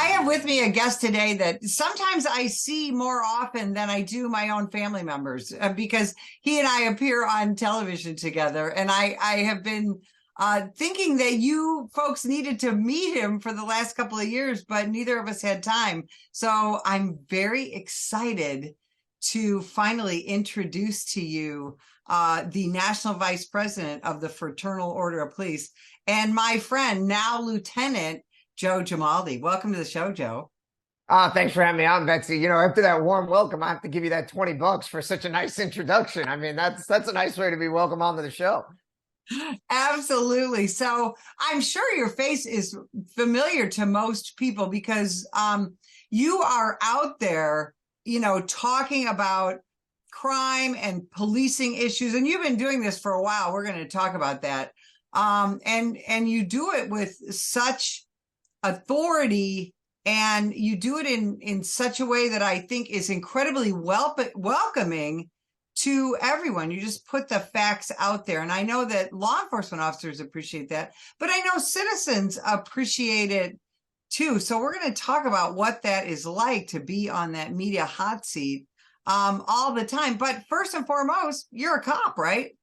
I have with me a guest today that sometimes I see more often than I do my own family members because he and I appear on television together. And I have been thinking that you folks needed to meet him for the last couple of years, but neither of us had time. So I'm very excited to finally introduce to you the National Vice President of the Fraternal Order of Police and my friend, now Lieutenant Joe Gamaldi. Welcome to the show, Joe. Thanks for having me on, Betsy. You know, after that warm welcome, I have to give you that $20 for such a nice introduction. I mean, that's a nice way to be welcome onto the show. Absolutely. So I'm sure your face is familiar to most people because you are out there, talking about crime and policing issues, and you've been doing this for a while. We're going to talk about that. And you do it with such authority, and you do it in such a way that I think is incredibly welcoming to everyone. You just put the facts out there. And I know that law enforcement officers appreciate that, but I know citizens appreciate it too. So we're going to talk about what that is like to be on that media hot seat all the time. But first and foremost, you're a cop, right?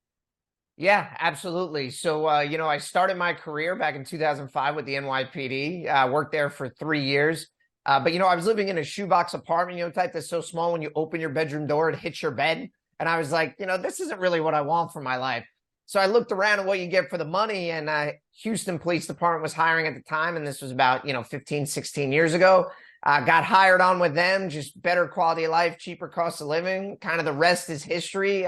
Yeah, absolutely. So, I started my career back in 2005 with the NYPD. Worked there for 3 years. But I was living in a shoebox apartment, type that's so small when you open your bedroom door, it hits your bed. And I was like, this isn't really what I want for my life. So I looked around at what you get for the money, and Houston Police Department was hiring at the time. And this was about, 15, 16 years ago. Got hired on with them, just better quality of life, cheaper cost of living. Kind of the rest is history.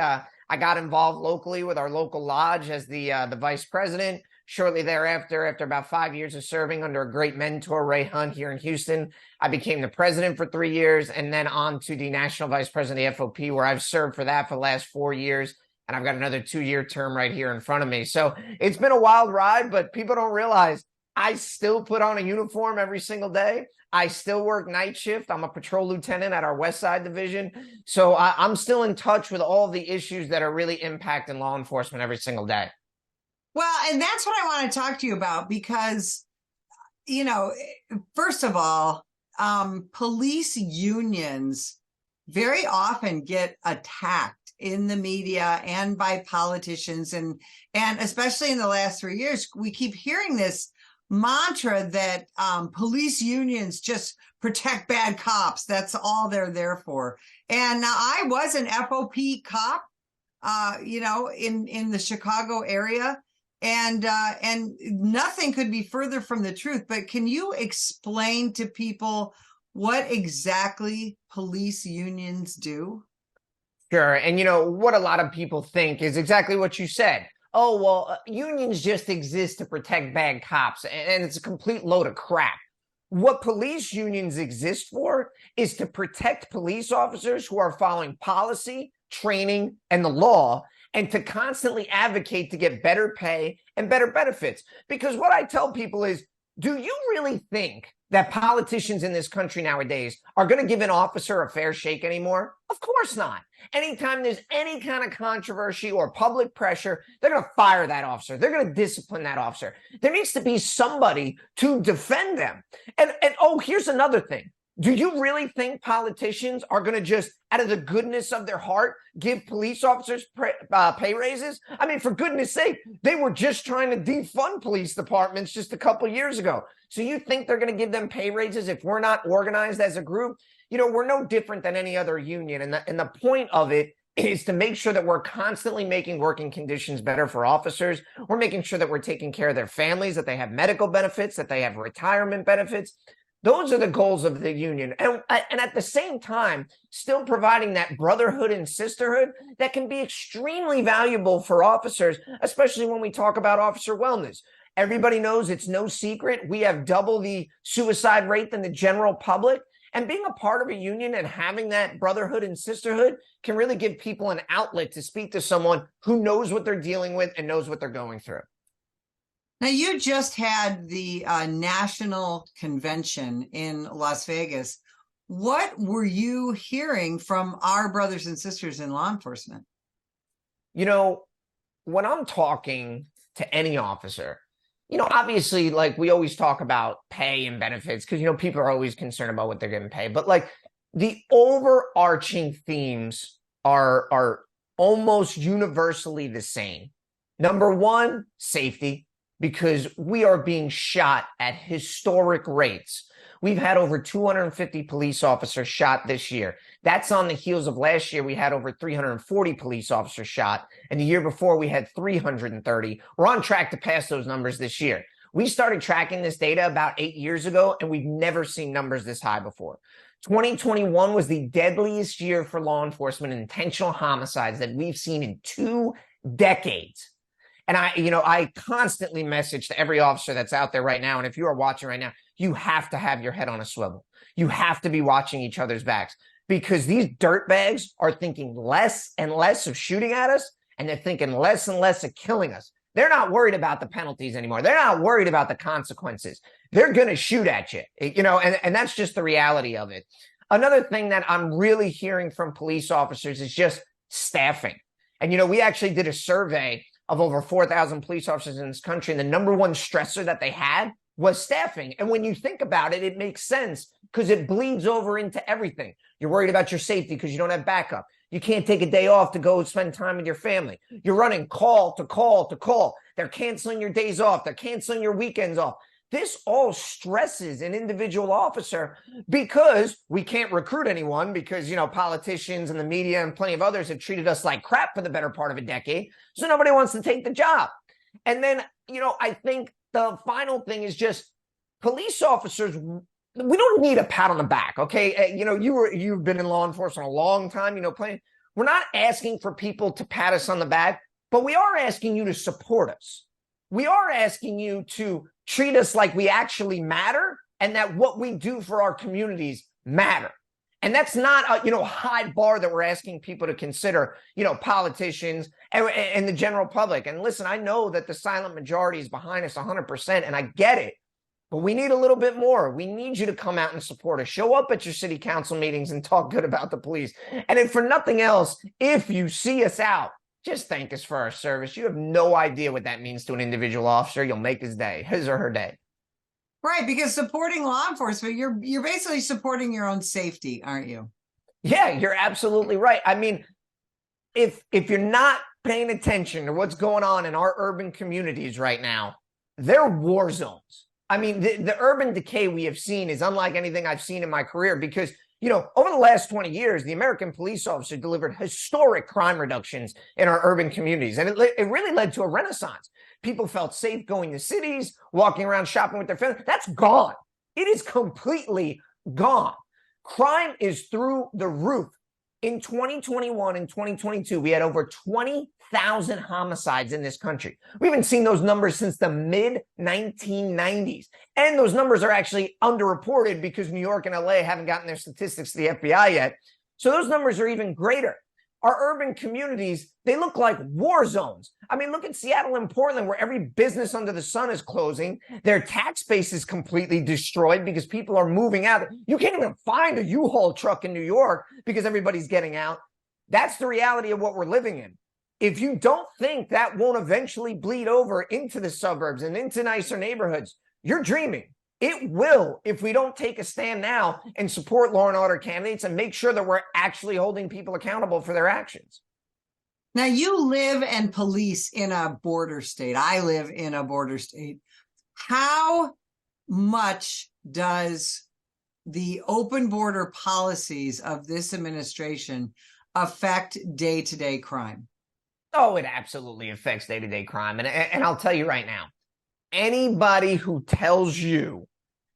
I got involved locally with our local lodge as the vice president. Shortly thereafter, after about 5 years of serving under a great mentor, Ray Hunt, here in Houston, I became the president for 3 years, and then on to the national vice president of the FOP, where I've served for that for the last 4 years. And I've got another 2-year term right here in front of me. So it's been a wild ride, but people don't realize I still put on a uniform every single day. I still work night shift. I'm a patrol lieutenant at our West Side division. So I'm still in touch with all the issues that are really impacting law enforcement every single day. Well, and that's what I want to talk to you about because, first of all, police unions very often get attacked in the media and by politicians. And especially in the last 3 years, we keep hearing this mantra that police unions just protect bad cops. That's all they're there for. And now I was an FOP cop, in the Chicago area. And nothing could be further from the truth. But can you explain to people what exactly police unions do? Sure. And what a lot of people think is exactly what you said. Oh, well, unions just exist to protect bad cops, and it's a complete load of crap. What police unions exist for is to protect police officers who are following policy, training, and the law, and to constantly advocate to get better pay and better benefits. Because what I tell people is, do you really think that politicians in this country nowadays are going to give an officer a fair shake anymore? Of course not. Anytime there's any kind of controversy or public pressure, they're going to fire that officer. They're going to discipline that officer. There needs to be somebody to defend them. And here's another thing. Do you really think politicians are going to just, out of the goodness of their heart, give police officers pay raises? I mean, for goodness sake, they were just trying to defund police departments just a couple of years ago. So you think they're going to give them pay raises if we're not organized as a group? We're no different than any other union. And the point of it is to make sure that we're constantly making working conditions better for officers. We're making sure that we're taking care of their families, that they have medical benefits, that they have retirement benefits. Those are the goals of the union. And at the same time, still providing that brotherhood and sisterhood that can be extremely valuable for officers, especially when we talk about officer wellness. Everybody knows it's no secret. We have double the suicide rate than the general public. And being a part of a union and having that brotherhood and sisterhood can really give people an outlet to speak to someone who knows what they're dealing with and knows what they're going through. Now, you just had the national convention in Las Vegas. What were you hearing from our brothers and sisters in law enforcement? When I'm talking to any officer, Obviously, like we always talk about pay and benefits because, people are always concerned about what they're getting paid. But like the overarching themes are almost universally the same. Number one, safety, because we are being shot at historic rates. We've had over 250 police officers shot this year. That's on the heels of last year. We had over 340 police officers shot. And the year before, we had 330. We're on track to pass those numbers this year. We started tracking this data about 8 years ago, and we've never seen numbers this high before. 2021 was the deadliest year for law enforcement and intentional homicides that we've seen in 2 decades. And I constantly message to every officer that's out there right now. And if you are watching right now, you have to have your head on a swivel. You have to be watching each other's backs because these dirtbags are thinking less and less of shooting at us, and they're thinking less and less of killing us. They're not worried about the penalties anymore. They're not worried about the consequences. They're going to shoot at you, and that's just the reality of it. Another thing that I'm really hearing from police officers is just staffing. And, we actually did a survey of over 4,000 police officers in this country, and the number one stressor that they had was staffing. And when you think about it, it makes sense because it bleeds over into everything. You're worried about your safety because you don't have backup. You can't take a day off to go spend time with your family. You're running call to call to call. They're canceling your days off. They're canceling your weekends off. This all stresses an individual officer because we can't recruit anyone because, politicians and the media and plenty of others have treated us like crap for the better part of a decade. So nobody wants to take the job. And then, I think the final thing is just police officers. We don't need a pat on the back. Okay. You've been in law enforcement a long time, we're not asking for people to pat us on the back, but we are asking you to support us. We are asking you to treat us like we actually matter and that what we do for our communities matter. And that's not a high bar that we're asking people to consider, politicians and the general public. And listen, I know that the silent majority is behind us 100%, and I get it. But we need a little bit more. We need you to come out and support us. Show up at your city council meetings and talk good about the police. And if for nothing else, if you see us out, just thank us for our service. You have no idea what that means to an individual officer. You'll make his day, his or her day. Right, because supporting law enforcement, you're basically supporting your own safety, aren't you? Yeah, you're absolutely right. I mean, if you're not paying attention to what's going on in our urban communities right now, they're war zones. I mean, the urban decay we have seen is unlike anything I've seen in my career because, over the last 20 years, the American police officer delivered historic crime reductions in our urban communities. And it really led to a renaissance. People felt safe going to cities, walking around shopping with their family. That's gone. It is completely gone. Crime is through the roof. In 2021 and 2022, we had over 20,000 homicides in this country. We haven't seen those numbers since the mid-1990s. And those numbers are actually underreported because New York and LA haven't gotten their statistics to the FBI yet. So those numbers are even greater. Our urban communities, they look like war zones. I mean, look at Seattle and Portland, where every business under the sun is closing. Their tax base is completely destroyed because people are moving out. You can't even find a U-Haul truck in New York because everybody's getting out. That's the reality of what we're living in. If you don't think that won't eventually bleed over into the suburbs and into nicer neighborhoods, you're dreaming. It will if we don't take a stand now and support law and order candidates and make sure that we're actually holding people accountable for their actions. Now, you live and police in a border state. I live in a border state. How much does the open border policies of this administration affect day-to-day crime? Oh, it absolutely affects day-to-day crime. And I'll tell you right now, anybody who tells you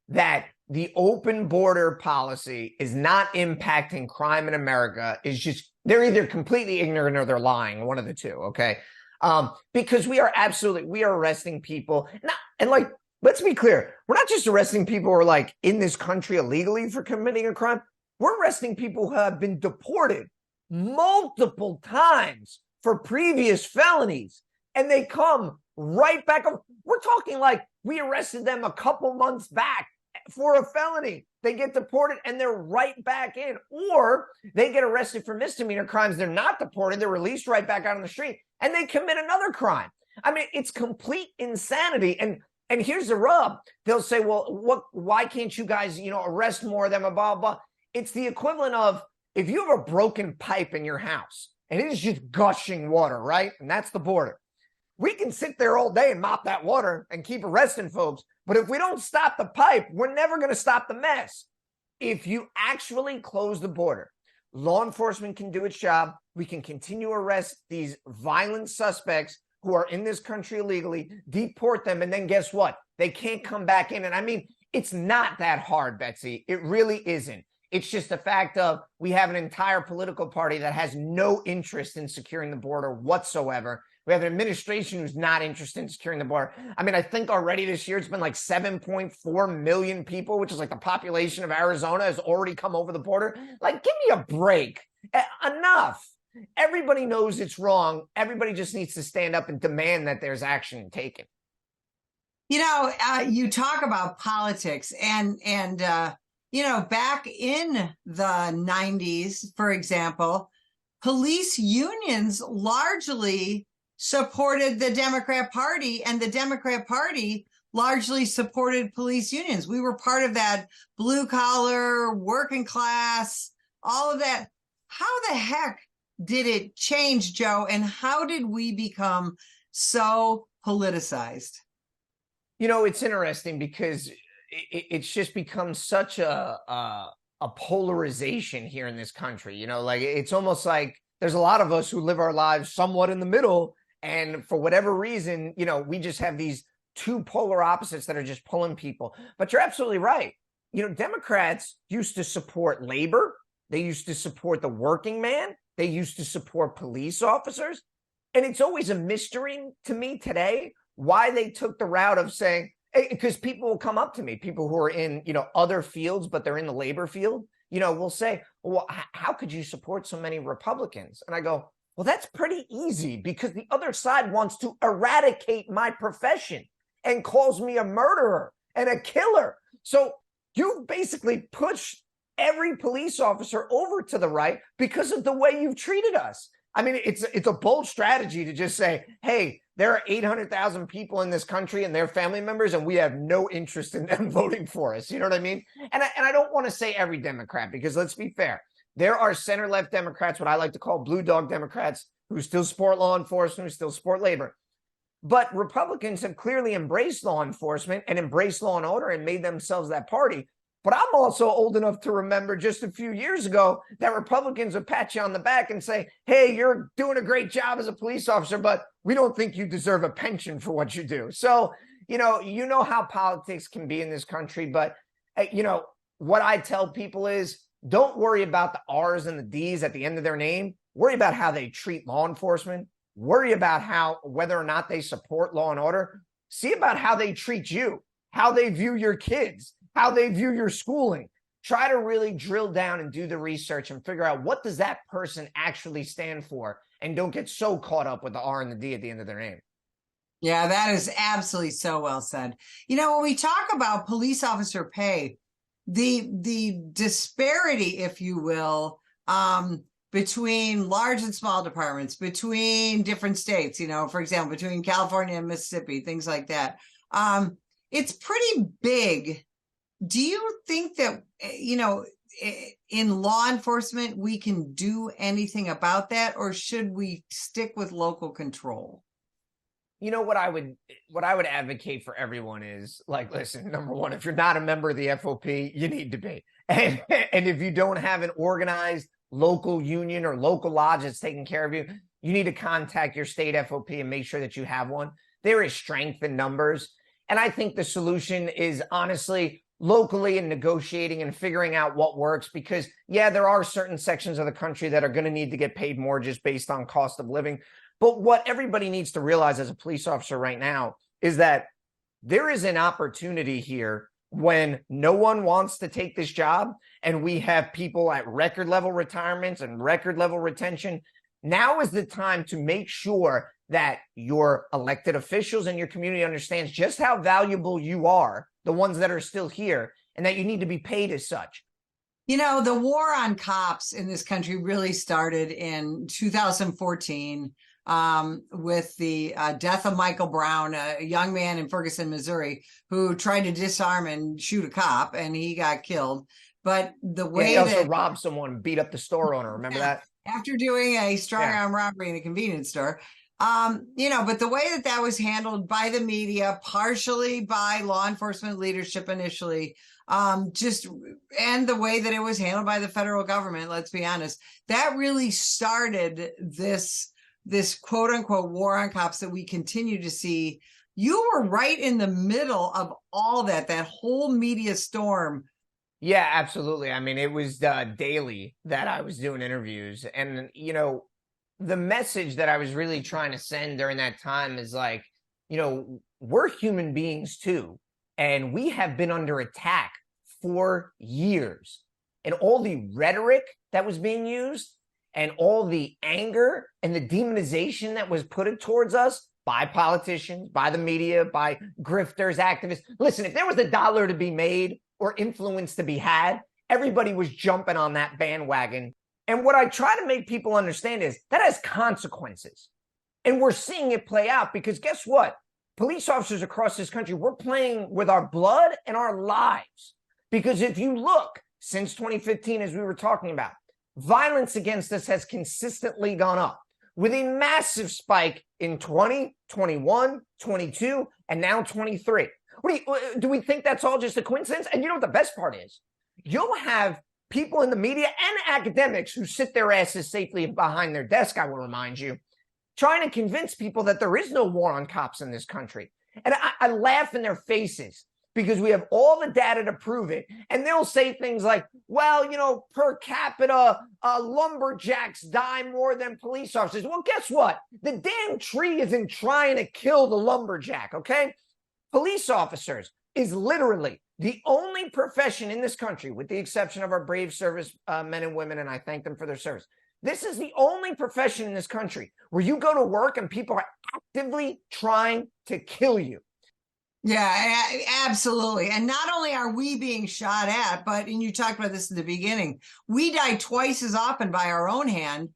that the open border policy is not impacting crime in America is just, they're either completely ignorant or they're lying, one of the two, okay? Because we are arresting people. And let's be clear, we're not just arresting people who are in this country illegally for committing a crime. We're arresting people who have been deported multiple times for previous felonies, and they come right back up. We're talking we arrested them a couple months back for a felony. They get deported and they're right back in, or they get arrested for misdemeanor crimes. They're not deported. They're released right back out on the street and they commit another crime. I mean, it's complete insanity. And And here's the rub. They'll say, well, why can't you guys, arrest more of them, blah, blah. It's the equivalent of if you have a broken pipe in your house and it is just gushing water, right? And that's the border. We can sit there all day and mop that water and keep arresting folks. But if we don't stop the pipe, we're never going to stop the mess. If you actually close the border, law enforcement can do its job. We can continue to arrest these violent suspects who are in this country illegally, deport them, and then guess what? They can't come back in. And I mean, it's not that hard, Betsy. It really isn't. It's just the fact of we have an entire political party that has no interest in securing the border whatsoever. We have an administration who's not interested in securing the border. I mean, I think already this year it's been like 7.4 million people, which is like the population of Arizona, has already come over the border. Like, give me a break. Enough. Everybody knows it's wrong. Everybody just needs to stand up and demand that there's action taken. You talk about politics and back in the 90s, for example, police unions largely supported the Democrat Party, and the Democrat Party largely supported police unions. We were part of that blue collar, working class, all of that. How the heck did it change, Joe? And how did we become so politicized? It's interesting because it's just become such a polarization here in this country. Like it's almost like there's a lot of us who live our lives somewhat in the middle. And for whatever reason, we just have these two polar opposites that are just pulling people. But you're absolutely right. Democrats used to support labor. They used to support the working man. They used to support police officers. And it's always a mystery to me today why they took the route of saying, because people will come up to me, people who are in, other fields, but they're in the labor field, will say, well, how could you support so many Republicans? And I go, well, that's pretty easy because the other side wants to eradicate my profession and calls me a murderer and a killer. So you basically push every police officer over to the right because of the way you've treated us. I mean, it's a bold strategy to just say, hey, there are 800,000 people in this country and their family members, and we have no interest in them voting for us. You know what I mean? And I don't want to say every Democrat, because let's be fair. There are center-left Democrats, what I like to call blue dog Democrats, who still support law enforcement, who still support labor. But Republicans have clearly embraced law enforcement and embraced law and order and made themselves that party. But I'm also old enough to remember just a few years ago that Republicans would pat you on the back and say, hey, you're doing a great job as a police officer, but we don't think you deserve a pension for what you do. So, you know how politics can be in this country. But, what I tell people is don't worry about the R's and the D's at the end of their name. Worry about how they treat law enforcement. Worry about whether or not they support law and order. See about how they treat you, how they view your kids, how they view your schooling. Try to really drill down and do the research and figure out what does that person actually stand for, and don't get so caught up with the R and the D at the end of their name. Yeah, that is absolutely so well said. When we talk about police officer pay, the disparity, if you will, between large and small departments, between different states, for example, between California and Mississippi, things like that. It's pretty big. Do you think that, in law enforcement, we can do anything about that, or should we stick with local control? What I would advocate for everyone is, like, listen, number one, if you're not a member of the FOP, you need to be. And if you don't have an organized local union or local lodge that's taking care of you, you need to contact your state FOP and make sure that you have one. There is strength in numbers. And I think the solution is honestly locally and negotiating and figuring out what works, because there are certain sections of the country that are going to need to get paid more just based on cost of living. But what everybody needs to realize as a police officer right now is that there is an opportunity here when no one wants to take this job and we have people at record level retirements and record level retention. Now is the time to make sure that your elected officials and your community understands just how valuable you are, the ones that are still here, and that you need to be paid as such. The war on cops in this country really started in 2014. with the death of Michael Brown, a young man in Ferguson, Missouri, who tried to disarm and shoot a cop, and he got killed. But the Yeah, he way also that robbed someone, beat up the store owner. Remember yeah, that? after doing a strong Yeah. arm robbery in a convenience store, but the way that that was handled by the media, partially by law enforcement leadership initially, just and the way that it was handled by the federal government, let's be honest, that really started this quote unquote war on cops that we continue to see. You were right in the middle of all that whole media storm. Yeah, absolutely. I mean, it was daily that I was doing interviews. And, the message that I was really trying to send during that time is like, we're human beings too. And we have been under attack for years. And all the rhetoric that was being used and all the anger and the demonization that was put towards us by politicians, by the media, by grifters, activists. Listen, if there was a dollar to be made or influence to be had, everybody was jumping on that bandwagon. And what I try to make people understand is that has consequences. And we're seeing it play out because guess what? Police officers across this country, we're playing with our blood and our lives. Because if you look since 2015, as we were talking about, violence against us has consistently gone up with a massive spike in 20, 21, 22, and now 23. Do we think that's all just a coincidence? And you know what the best part is? You'll have people in the media and academics who sit their asses safely behind their desk, I will remind you, trying to convince people that there is no war on cops in this country. And I laugh in their faces because we have all the data to prove it. And they'll say things like, well, per capita, lumberjacks die more than police officers. Well, guess what? The damn tree isn't trying to kill the lumberjack, okay? Police officers is literally the only profession in this country, with the exception of our brave service men and women, and I thank them for their service. This is the only profession in this country where you go to work and people are actively trying to kill you. Yeah, absolutely. And not only are we being shot at, and you talked about this in the beginning, we die twice as often by our own hand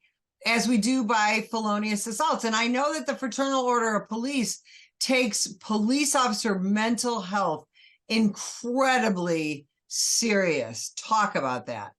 as we do by felonious assaults. And I know that the Fraternal Order of Police takes police officer mental health incredibly serious. Talk about that.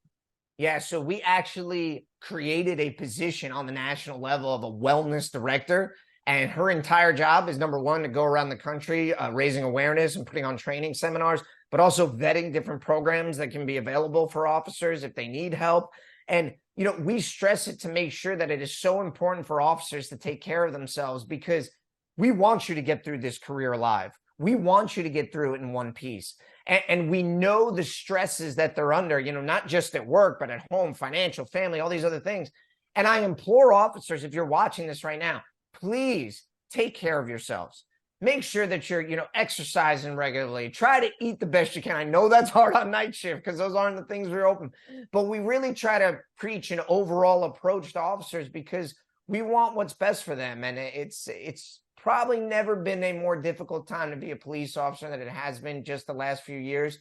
Yeah, so we actually created a position on the national level of a wellness director. And her entire job is, number one, to go around the country raising awareness and putting on training seminars, but also vetting different programs that can be available for officers if they need help. And, we stress it to make sure that it is so important for officers to take care of themselves because we want you to get through this career alive. We want you to get through it in one piece. And we know the stresses that they're under, not just at work, but at home, financial, family, all these other things. And I implore officers, if you're watching this right now, please take care of yourselves. Make sure that you're, exercising regularly. Try to eat the best you can. I know that's hard on night shift because those aren't the things we're open. But we really try to preach an overall approach to officers because we want what's best for them. And it's probably never been a more difficult time to be a police officer than it has been just the last few years.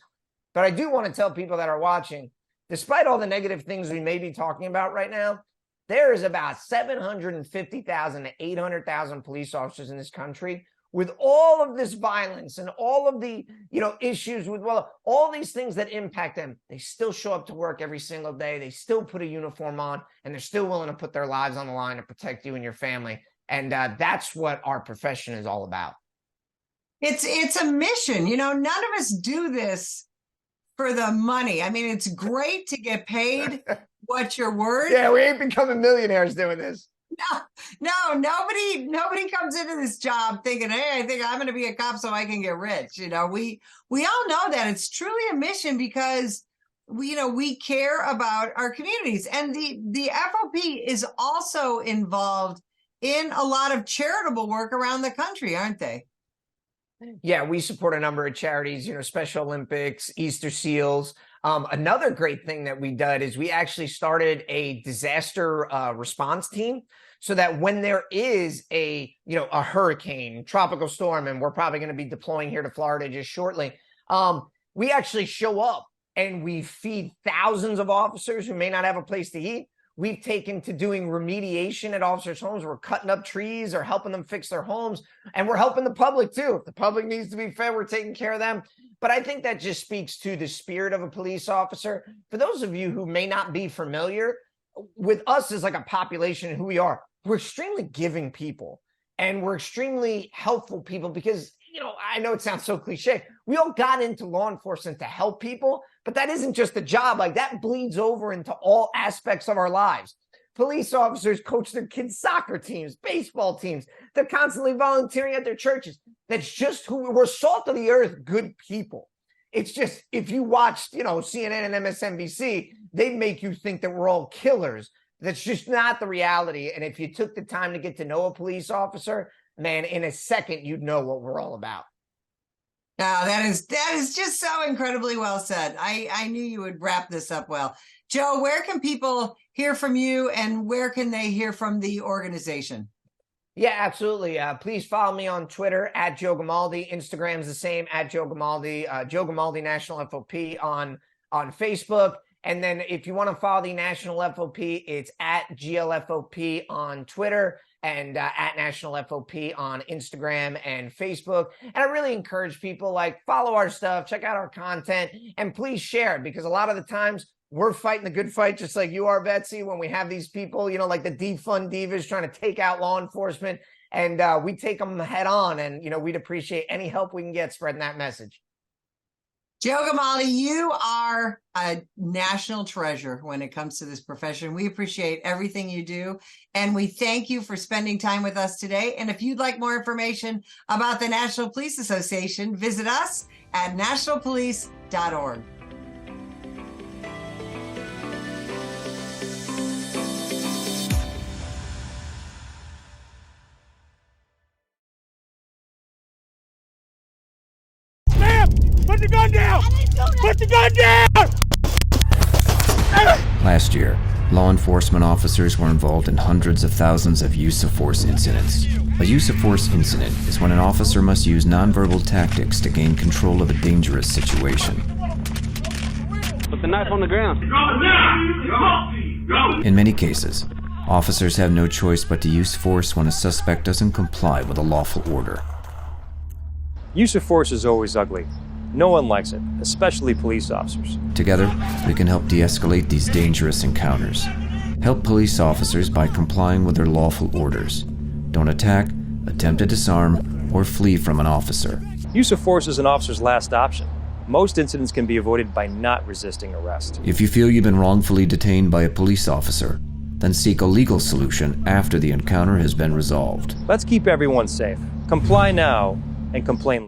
But I do want to tell people that are watching, despite all the negative things we may be talking about right now, there is about 750,000 to 800,000 police officers in this country. With all of this violence and all of the, issues with, all these things that impact them, they still show up to work every single day. They still put a uniform on and they're still willing to put their lives on the line to protect you and your family. And that's what our profession is all about. It's a mission. None of us do this for the money. I mean, it's great to get paid what you're worth. Yeah, we ain't becoming millionaires doing this. No, nobody comes into this job thinking, hey, I think I'm going to be a cop so I can get rich. We all know that it's truly a mission because we care about our communities. And the FOP is also involved in a lot of charitable work around the country, aren't they? Yeah, we support a number of charities, Special Olympics, Easter Seals. Another great thing that we did is we actually started a disaster response team so that when there is a hurricane, tropical storm, and we're probably going to be deploying here to Florida just shortly, we actually show up and we feed thousands of officers who may not have a place to eat. we've taken to doing remediation at officers' homes. We're cutting up trees or helping them fix their homes. And we're helping the public too. If the public needs to be fed, we're taking care of them. But I think that just speaks to the spirit of a police officer. For those of you who may not be familiar with us as like a population and who we are, we're extremely giving people and we're extremely helpful people because, you know, I know it sounds so cliche. We all got into law enforcement to help people, but that isn't just a job. Like that bleeds over into all aspects of our lives. Police officers coach their kids' soccer teams, baseball teams. They're constantly volunteering at their churches. That's just who we're, salt of the earth, good people. It's just, if you watched, you know, CNN and MSNBC, they make you think that we're all killers. That's just not the reality. And if you took the time to get to know a police officer, man, in a second, you'd know what we're all about. Now, that is just so incredibly well said. I knew you would wrap this up well. Joe, where can people hear from you and where can they hear from the organization? Yeah, absolutely. Please follow me on Twitter at Joe Gamaldi. Instagram's the same at Joe Gamaldi. Joe Gamaldi National FOP on Facebook. And then if you want to follow the National FOP, it's at GLFOP on Twitter and at National FOP on Instagram and Facebook. And I really encourage people, like, follow our stuff, check out our content, and please share it, because a lot of the times we're fighting the good fight, just like you are, Betsy, when we have these people, you know, like the defund divas trying to take out law enforcement, and we take them head on. And, you know, we'd appreciate any help we can get spreading that message. Joe Gamaldi, you are a national treasure when it comes to this profession. We appreciate everything you do, and we thank you for spending time with us today. And if you'd like more information about the National Police Association, visit us at nationalpolice.org. Put the gun down! Put the gun down! Last year, law enforcement officers were involved in hundreds of thousands of use of force incidents. A use of force incident is when an officer must use nonverbal tactics to gain control of a dangerous situation. Put the knife on the ground. In many cases, officers have no choice but to use force when a suspect doesn't comply with a lawful order. Use of force is always ugly. No one likes it, especially police officers. Together, we can help de-escalate these dangerous encounters. Help police officers by complying with their lawful orders. Don't attack, attempt to disarm, or flee from an officer. Use of force is an officer's last option. Most incidents can be avoided by not resisting arrest. If you feel you've been wrongfully detained by a police officer, then seek a legal solution after the encounter has been resolved. Let's keep everyone safe. Comply now and complain later.